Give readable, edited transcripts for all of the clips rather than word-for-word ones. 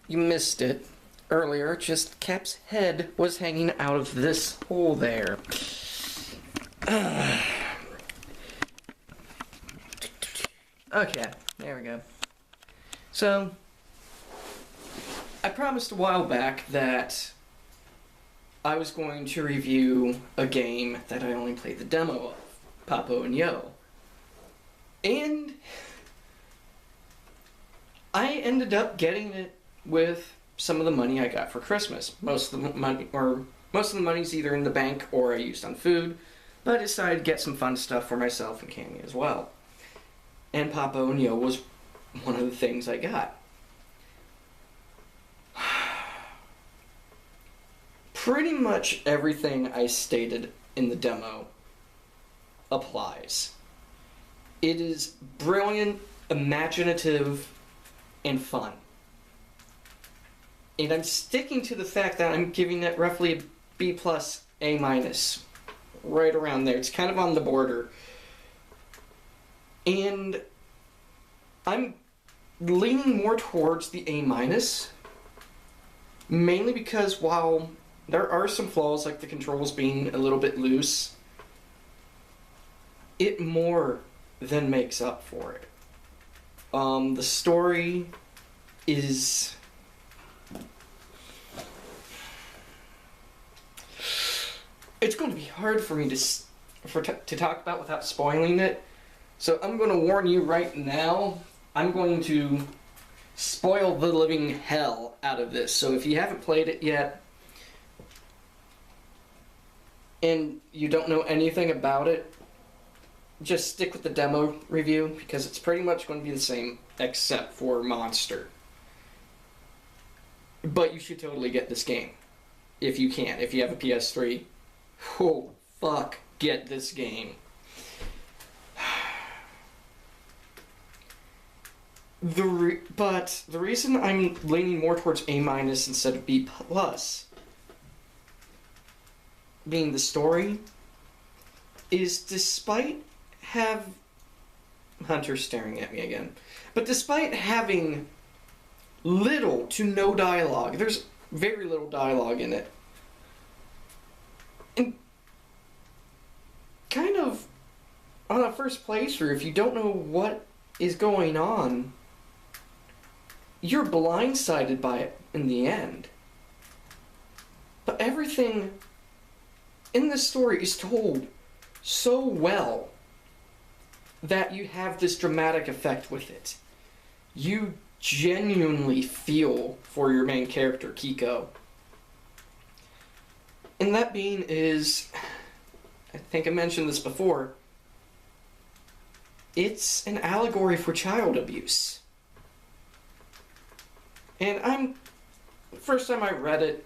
you missed it earlier, just Cap's head was hanging out of this hole there. Okay, there we go. So, I promised a while back that I was going to review a game that I only played the demo of, Papo and Yo. And I ended up getting it with some of the money I got for Christmas. Most of the money's either in the bank or I used on food, but I decided to get some fun stuff for myself and Cammy as well. And Papo and Yo was one of the things I got. Pretty much everything I stated in the demo applies. It is brilliant, imaginative, and fun. And I'm sticking to the fact that I'm giving it roughly a B plus, A minus. Right around there. It's kind of on the border. And I'm leaning more towards the A minus. Mainly because while there are some flaws, like the controls being a little bit loose, it more than makes up for it. The story is... It's going to be hard for me to talk about without spoiling it. So I'm going to warn you right now, I'm going to spoil the living hell out of this. So if you haven't played it yet, and you don't know anything about it, just stick with the demo review, because it's pretty much going to be the same, except for Monster. But you should totally get this game, if you can. If you have a PS3, oh, fuck, get this game. But the reason I'm leaning more towards A minus instead of B plus, being the story, is despite Hunter's staring at me again. But despite having little to no dialogue, there's very little dialogue in it. And kind of on a first playthrough, if you don't know what is going on, you're blindsided by it in the end. But everything in this story is told so well that you have this dramatic effect with it. You genuinely feel for your main character, Kiko. And that being is, I think I mentioned this before, it's an allegory for child abuse. And first time I read it,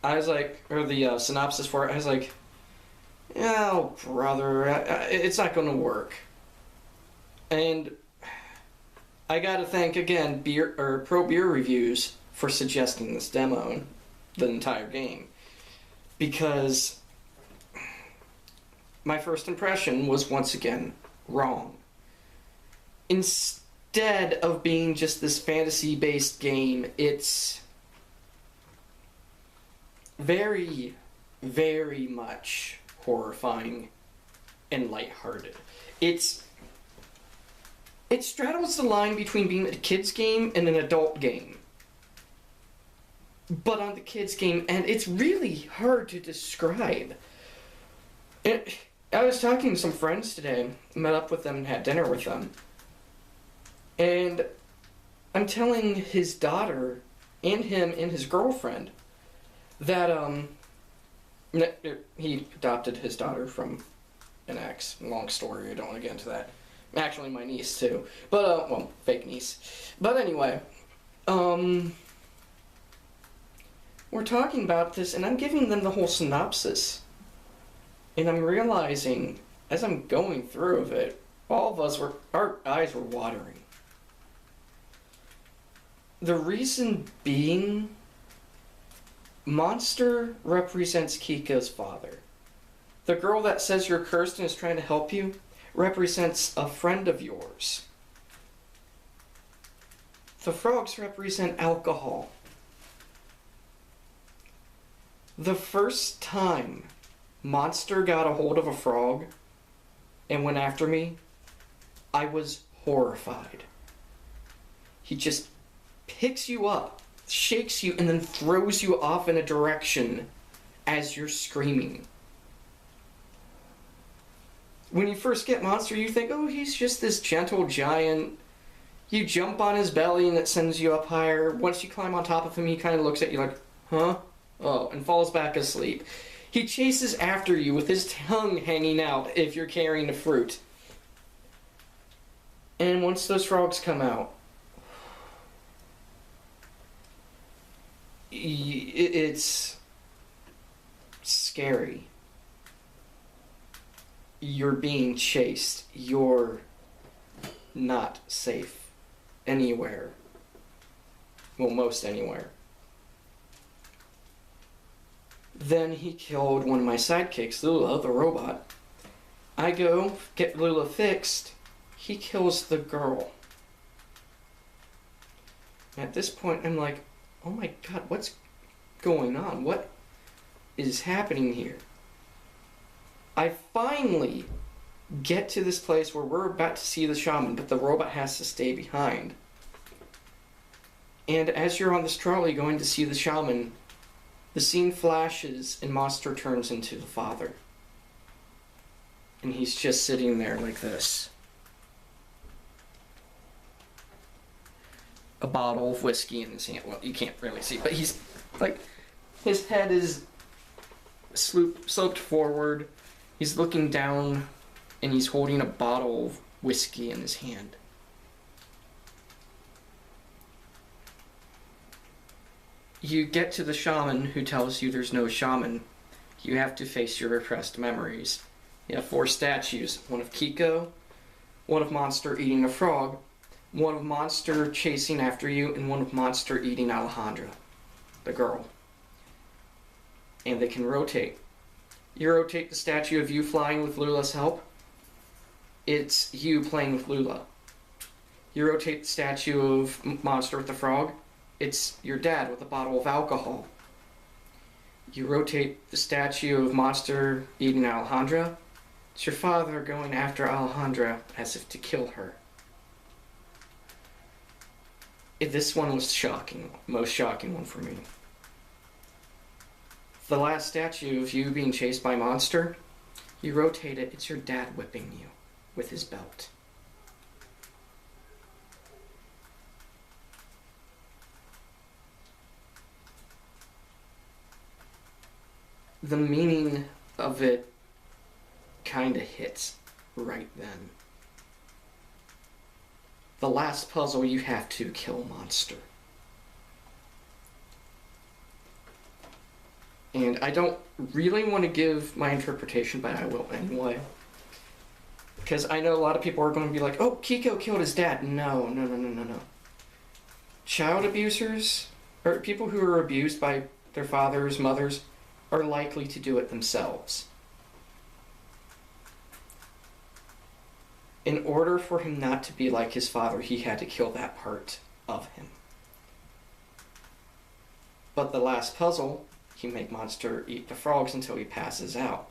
I was like, or the synopsis for it, I was like, oh, brother, it's not going to work. And I gotta thank, again, Pro Beer Reviews for suggesting this demo, the entire game. Because my first impression was once again wrong. Instead of being just this fantasy-based game, it's very, very much horrifying and lighthearted. It straddles the line between being a kid's game and an adult game. But on the kid's game, and it's really hard to describe. I was talking to some friends today, met up with them and had dinner with them. And I'm telling his daughter and him and his girlfriend that he adopted his daughter from an ex. Long story, I don't want to get into that. Actually, my niece, too. But, well, fake niece. But anyway, we're talking about this, and I'm giving them the whole synopsis. And I'm realizing, as I'm going through of it, all of us our eyes were watering. The reason being, Monster represents Kiko's father. The girl that says you're cursed and is trying to help you represents a friend of yours. The frogs represent alcohol. The first time Monster got a hold of a frog and went after me, I was horrified. He just picks you up, shakes you, and then throws you off in a direction as you're screaming. When you first get Monster, you think, oh, he's just this gentle giant. You jump on his belly and it sends you up higher. Once you climb on top of him, he kind of looks at you like, huh? Oh, and falls back asleep. He chases after you with his tongue hanging out if you're carrying the fruit. And once those frogs come out, it's scary. You're being chased. You're not safe anywhere. Well, most anywhere. Then he killed one of my sidekicks, Lula, the robot. I go, get Lula fixed. He kills the girl. At this point, I'm like, oh my god, what's going on? What is happening here? I finally get to this place where we're about to see the shaman, but the robot has to stay behind. And as you're on this trolley going to see the shaman, the scene flashes and Monster turns into the father. And he's just sitting there like this. A bottle of whiskey in his hand. Well, you can't really see, but he's like, his head is sloped forward. He's looking down and he's holding a bottle of whiskey in his hand. You get to the shaman who tells you there's no shaman. You have to face your repressed memories. You have 4 statues. One of Kiko, one of Monster eating a frog, one of Monster chasing after you, and one of Monster eating Alejandra, the girl. And they can rotate. You rotate the statue of you flying with Lula's help, it's you playing with Lula. You rotate the statue of Monster with the frog, it's your dad with a bottle of alcohol. You rotate the statue of Monster eating Alejandra, it's your father going after Alejandra as if to kill her. This one was shocking, most shocking one for me. The last statue of you being chased by Monster, you rotate it, it's your dad whipping you with his belt. The meaning of it kinda hits right then. The last puzzle, you have to kill Monster. And I don't really want to give my interpretation, but I will anyway. Because I know a lot of people are going to be like, oh, Kiko killed his dad. No. Child abusers, or people who are abused by their fathers, mothers, are likely to do it themselves. In order for him not to be like his father, he had to kill that part of him. But the last puzzle, you make Monster eat the frogs until he passes out.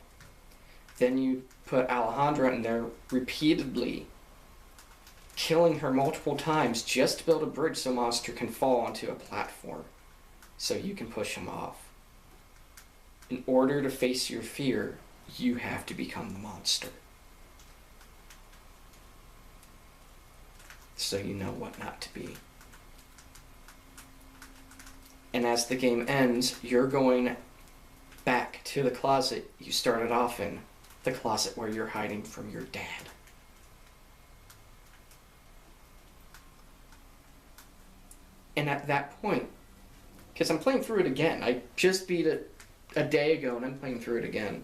Then you put Alejandra in there repeatedly, killing her multiple times just to build a bridge so Monster can fall onto a platform, so you can push him off. In order to face your fear, you have to become the monster. So you know what not to be. And as the game ends, you're going back to the closet you started off in. The closet where you're hiding from your dad. And at that point, because I'm playing through it again, I just beat it a day ago and I'm playing through it again.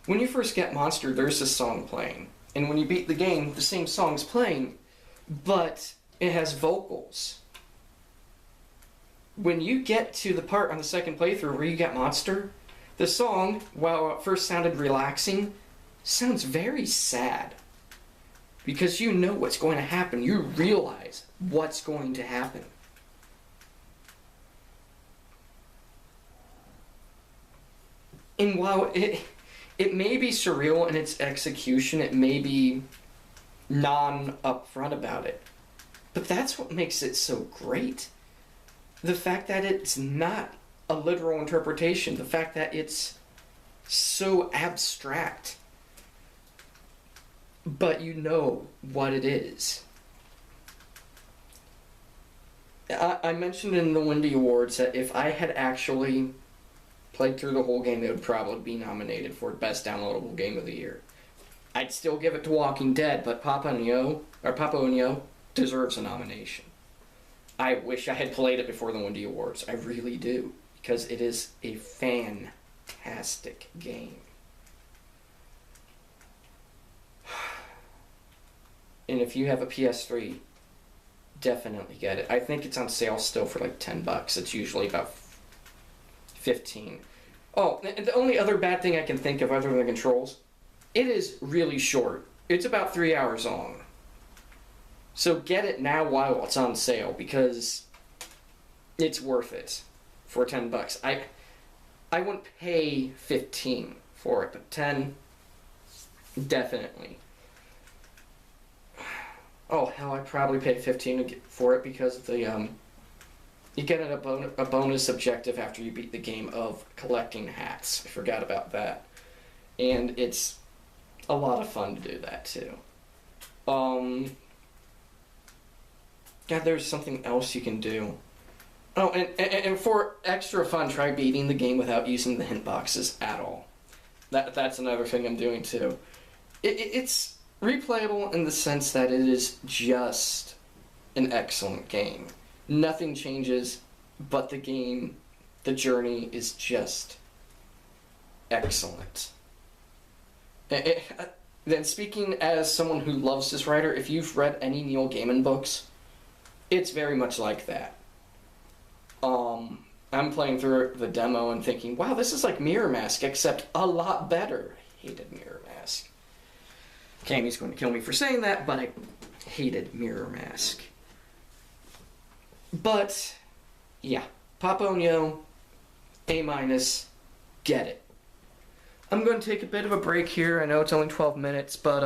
When you first get Monster, there's this song playing. And when you beat the game, the same song's playing, but it has vocals. When you get to the part on the second playthrough where you get Monster, the song, while it first sounded relaxing, sounds very sad. Because you know what's going to happen. You realize what's going to happen. And while it may be surreal in its execution, it may be non-upfront about it, but that's what makes it so great. The fact that it's not a literal interpretation, the fact that it's so abstract, but you know what it is. I mentioned in the Wendy Awards that if I had actually played through the whole game, it would probably be nominated for Best Downloadable Game of the Year. I'd still give it to Walking Dead, but Papo and Yo deserves a nomination. I wish I had played it before the Wendy Awards. I really do, because it is a fantastic game. And if you have a PS3, definitely get it. I think it's on sale still for like $10. It's usually about 15. Oh, the only other bad thing I can think of other than the controls, it is really short. It's about 3 hours long. So get it now while it's on sale, because it's worth it for $10. I wouldn't pay 15 for it, but 10, definitely. Oh hell, I'd probably pay 15 for it because the you get a bonus objective after you beat the game of collecting hats. I forgot about that, and it's a lot of fun to do that too. God, there's something else you can do. Oh, and for extra fun, try beating the game without using the hint boxes at all. That's another thing I'm doing too. It's replayable in the sense that it is just an excellent game. Nothing changes, but the game, the journey is just excellent. Then speaking as someone who loves this writer, if you've read any Neil Gaiman books, it's very much like that. I'm playing through the demo and thinking, wow, this is like Mirror Mask, except a lot better. I hated Mirror Mask. Cammy's going to kill me for saying that, but I hated Mirror Mask. But, yeah, Papo and Yo, A-, get it. I'm going to take a bit of a break here. I know it's only 12 minutes, but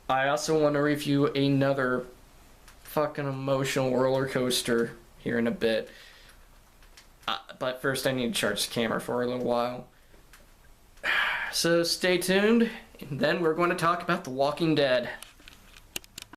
I also want to review another fucking emotional roller coaster here in a bit. But first I need to charge the camera for a little while. So stay tuned, and then we're going to talk about The Walking Dead.